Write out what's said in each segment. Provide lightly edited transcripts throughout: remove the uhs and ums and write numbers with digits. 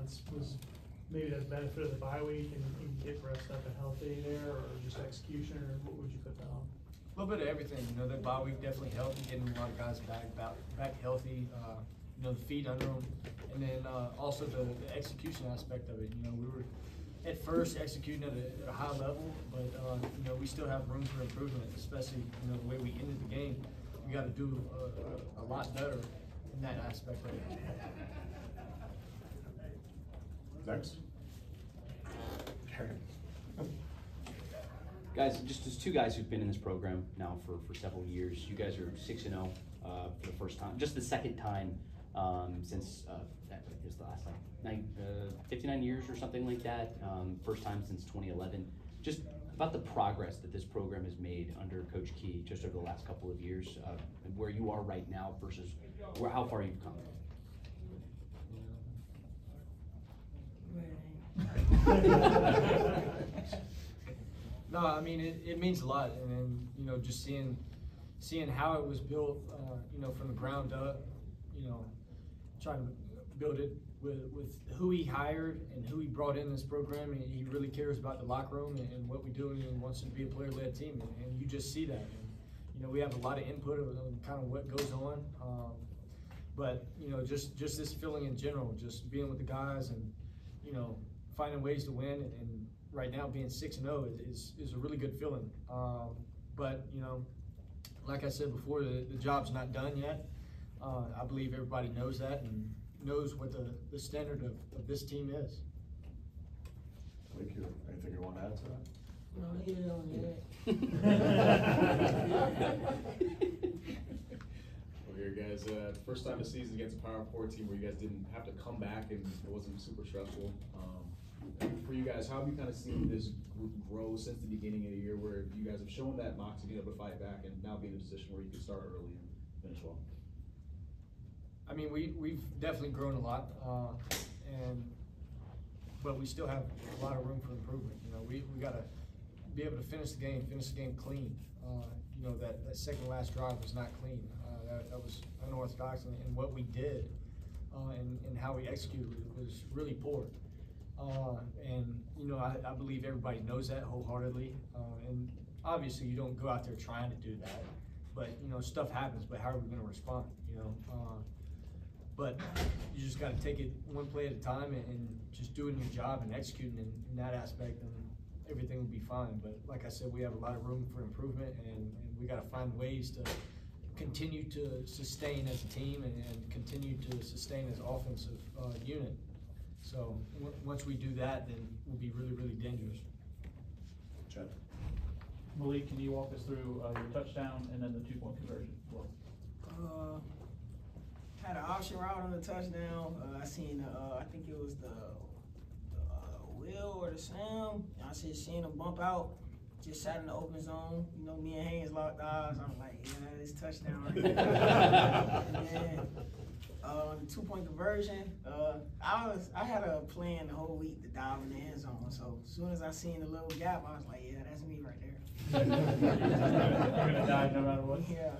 defense. Was maybe the benefit of the bye week and get rest up and healthy there, or just execution, or what would you put that on? A little bit of everything. You know, the bye week definitely helped getting a lot of guys back healthy. You know, the feet under them, and then also the execution aspect of it. You know, we were at first executing at a high level, but you know, we still have room for improvement, especially you know the way we ended the game. We got to do a lot better in that aspect of it. Next. Guys, just as two guys who've been in this program now for several years, you guys are 6-0 for the first time, just the second time since that was the last time, 59 years or something like that. First time since 2011. Just about the progress that this program has made under Coach Key just over the last couple of years, and where you are right now versus how far you've come. No, I mean it means a lot, and then you know just seeing how it was built, you know, from the ground up, you know, trying to build it with who he hired and who he brought in this program, and he really cares about the locker room and what we do, and wants it to be a player-led team, and you just see that. And, you know, we have a lot of input on kind of what goes on, but you know, just this feeling in general, just being with the guys and you know finding ways to win, and right now being 6-0 is a really good feeling. But you know, like I said before, the job's not done yet. I believe everybody knows that and knows what the standard of this team is. Malik, anything you want to add to that? No, hit it on the Well, here, guys, first time this season against a Power 4 team where you guys didn't have to come back and it wasn't super stressful. For you guys, how have you kind of seen this group grow since the beginning of the year, where you guys have shown that mox to be able to fight back and now be in a position where you can start early and finish well? I mean, we've definitely grown a lot, but we still have a lot of room for improvement. You know, we got to be able to finish the game clean. You know, that second last drive was not clean. That was unorthodox, and what we did and how we executed was really poor. And you know, I believe everybody knows that wholeheartedly. And obviously, you don't go out there trying to do that, but you know, stuff happens. But how are we going to respond? You know, but you just got to take it one play at a time and just doing your job and executing in that aspect, and everything will be fine. But like I said, we have a lot of room for improvement, and we got to find ways to continue to sustain as a team and continue to sustain as an offensive unit. So once we do that, then we'll be really, really dangerous. Chad. Malik, can you walk us through your touchdown and then the 2-point conversion? Had an option route on the touchdown. I seen, I think it was the Will or the Sam. I seen him bump out. Just sat in the open zone. You know, me and Haynes locked eyes. I'm like, yeah, this touchdown right here. And then, the 2-point conversion. I had a plan the whole week to dive in the end zone. So as soon as I seen the little gap, I was like, yeah, that's me right there. You're gonna dive no matter what. Yeah.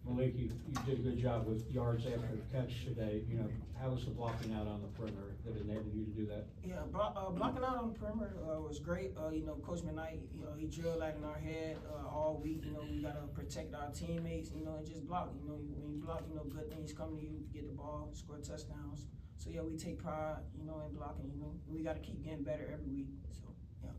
Malik, you did a good job with yards after the catch today. You know, how was the blocking out on the perimeter that enabled you to do that? Yeah, blocking out on the perimeter was great. You know, Coach McKnight, you know, he drilled that in our head all week. You know, we gotta protect our teammates. You know, and just block. You know, when you block, you know, good things come to you. Get the ball, score touchdowns. So yeah, we take pride, you know, in blocking. You know, we gotta keep getting better every week. So yeah.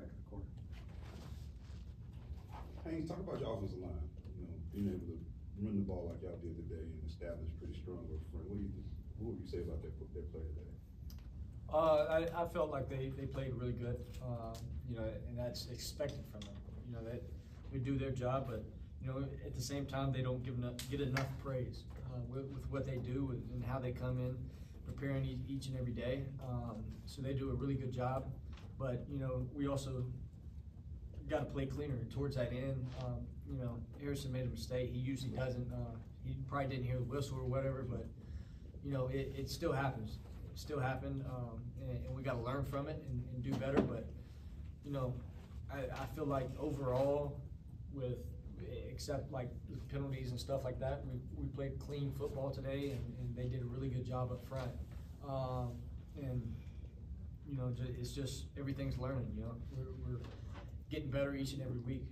Back in the corner. Haynes, talk about your offensive line. You know, being able to run the ball like y'all did today and establish pretty strong up front. What would you say about their play today? I felt like they played really good, you know, and that's expected from them. You know, that they do their job, but you know, at the same time, they don't get enough praise with what they do and how they come in, preparing each and every day. So they do a really good job, but you know, we also got to play cleaner towards that end. You know, Harrison made a mistake. He usually doesn't. He probably didn't hear the whistle or whatever, but you know, it still happens. It still happened, and we got to learn from it and do better. But you know, I feel like overall, with except like penalties and stuff like that, we played clean football today, and they did a really good job up front. And you know, it's just everything's learning. You know, we're getting better each and every week.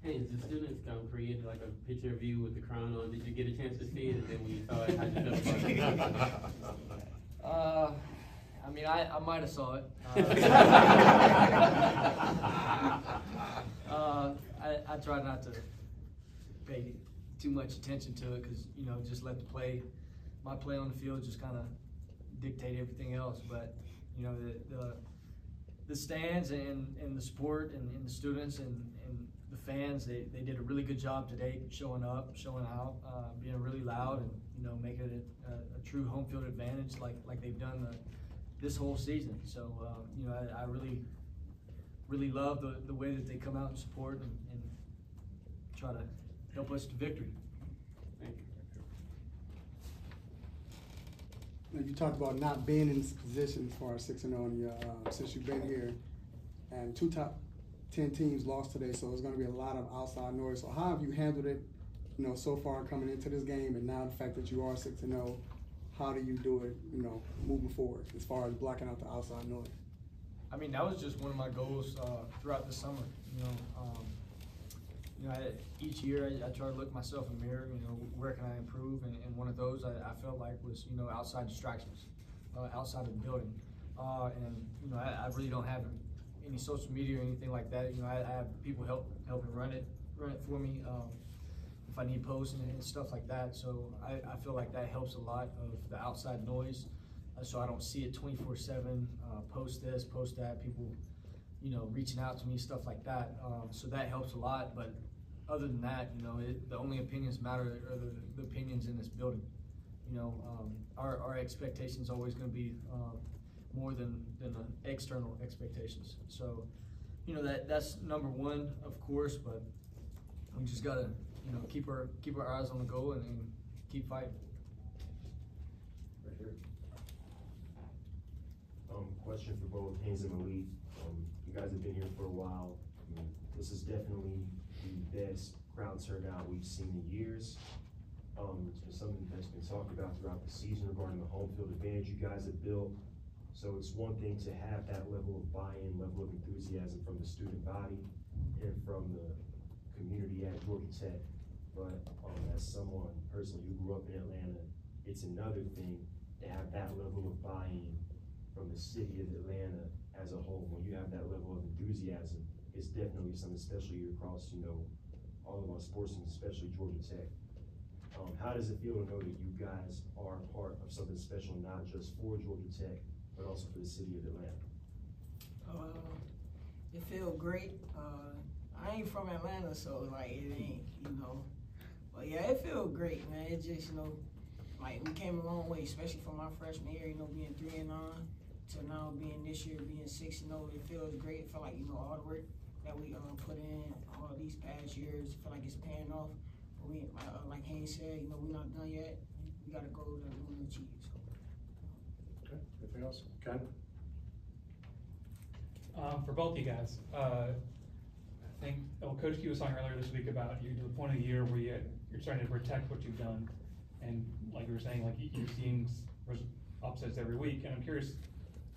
Haynes, the students created like a picture of you with the crown on. Did you get a chance to see it? And then when you saw it, how'd you feel about it? I mean, I might have saw it. I try not to pay too much attention to it because, you know, just let my play on the field just kind of dictate everything else. But, you know, the stands and the sport and the students and the fans, they did a really good job today showing up, showing out, being really loud, and, you know, making it a true home field advantage like they've done this whole season. So, you know, I really love the way that they come out and support and try to help us to victory. Thank you. Now, you talked about not being in this position as far as 6-0 in your, since you've been here, and 2 top 10 teams lost today, so there's going to be a lot of outside noise. So how have you handled it, you know, so far coming into this game, and now the fact that you are 6-0, how do you do it, you know, moving forward as far as blocking out the outside noise? I mean, that was just one of my goals throughout the summer. You know, each year I try to look myself in the mirror. You know, where can I improve? And one of those I felt like was, you know, outside distractions, outside of the building. And you know, I really don't have any social media or anything like that. You know, I have people helping run it for me if I need posts and stuff like that. So I feel like that helps a lot of the outside noise. So I don't see it 24/7. Post this, post that. People, you know, reaching out to me, stuff like that. So that helps a lot. But other than that, you know, the only opinions matter are the opinions in this building. You know, our expectations always going to be more than the external expectations. So, you know, that's number one, of course. But we just gotta, you know, keep our eyes on the goal and keep fighting. Right here. Question for both Haynes and Malik. You guys have been here for a while. I mean, this is definitely the best crowd turnout we've seen in years. It's been something that's been talked about throughout the season regarding the home field advantage you guys have built. So it's one thing to have that level of buy-in, level of enthusiasm from the student body and from the community at Georgia Tech. But as someone personally who grew up in Atlanta, it's another thing to have that level of buy-in from the city of Atlanta as a whole. When you have that level of enthusiasm, it's definitely something special here across, you know, all of our sports teams, especially Georgia Tech. How does it feel to know that you guys are part of something special, not just for Georgia Tech, but also for the city of Atlanta? It feels great. I ain't from Atlanta, so like it ain't, you know. But yeah, it feels great, man. It just, you know, like we came a long way, especially from my freshman year, you know, being 3-9 to now being this year being 6-0. It feels great. It feel like, you know, all the work that we put in all these past years, feel like it's paying off. But we, like Haynes said, you know, we're not done yet. We got to go that we want to achieve. So. Okay, anything else? Ken? For both you guys, I think Coach Q was talking earlier this week about you're to the point of the year where you're starting to protect what you've done, and like you were saying, like you're seeing upsets every week. And I'm curious,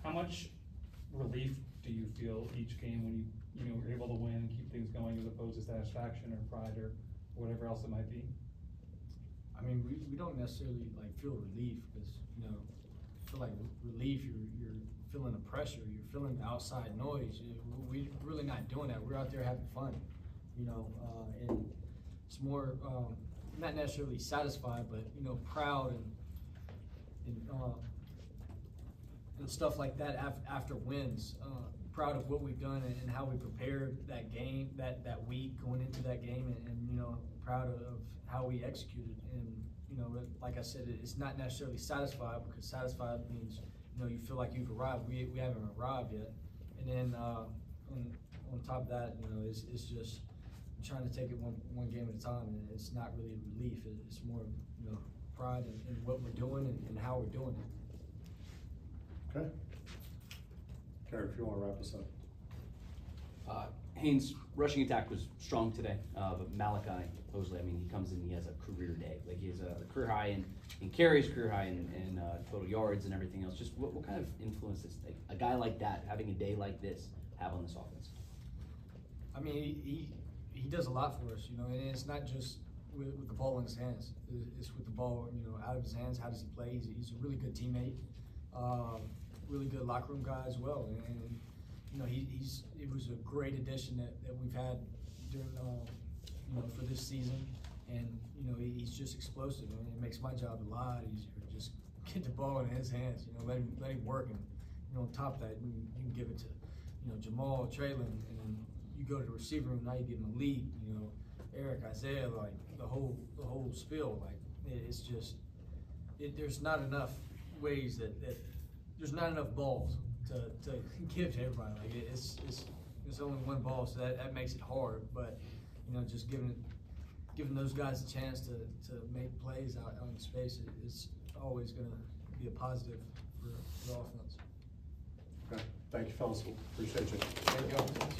how much relief do you feel each game when you know you're able to win and keep things going, as opposed to satisfaction or pride or whatever else it might be? I mean, we don't necessarily like feel relief because, you know, feel like relief. You're feeling the pressure. You're feeling the outside noise. We're really not doing that. We're out there having fun, you know, and it's more not necessarily satisfied, but, you know, proud and stuff like that after wins. Proud of what we've done and how we prepared that game, that week going into that game, and you know, proud of how we executed. And you know, like I said, it's not necessarily satisfied, because satisfied means, you know, you feel like you've arrived. We haven't arrived yet. And then on top of that, you know, it's just trying to take it one game at a time, and it's not really relief. It's more, you know, pride in what we're doing and how we're doing it. Okay. Carrie, if you want to wrap us up. Haynes' rushing attack was strong today, but Malik, supposedly, I mean, he comes in, he has a career day. Like, he has a career high in carries, career high in total yards and everything else. Just what kind of influence does a guy like that, having a day like this, have on this offense? I mean, he does a lot for us, you know, and it's not just with the ball in his hands. It's with the ball, you know, out of his hands. How does he play? He's a really good teammate, really good locker room guy as well. And you know, it was a great addition that we've had during, you know, for this season. And you know, he's just explosive, and it makes my job a lot easier. Just get the ball in his hands, you know, let him work, and you know, on top of that, you can give it to, you know, Jamal, Traylon, and then you go to the receiver room. Now you get Malik, you know, Eric, Isaiah, like the whole spill. Like it's just, there's not enough ways that there's not enough balls to give to everybody. Like it's only one ball, so that makes it hard. But you know, just giving those guys a chance to make plays out in space is always going to be a positive for the offense. Okay, thank you, fellas. Appreciate you. Thank you.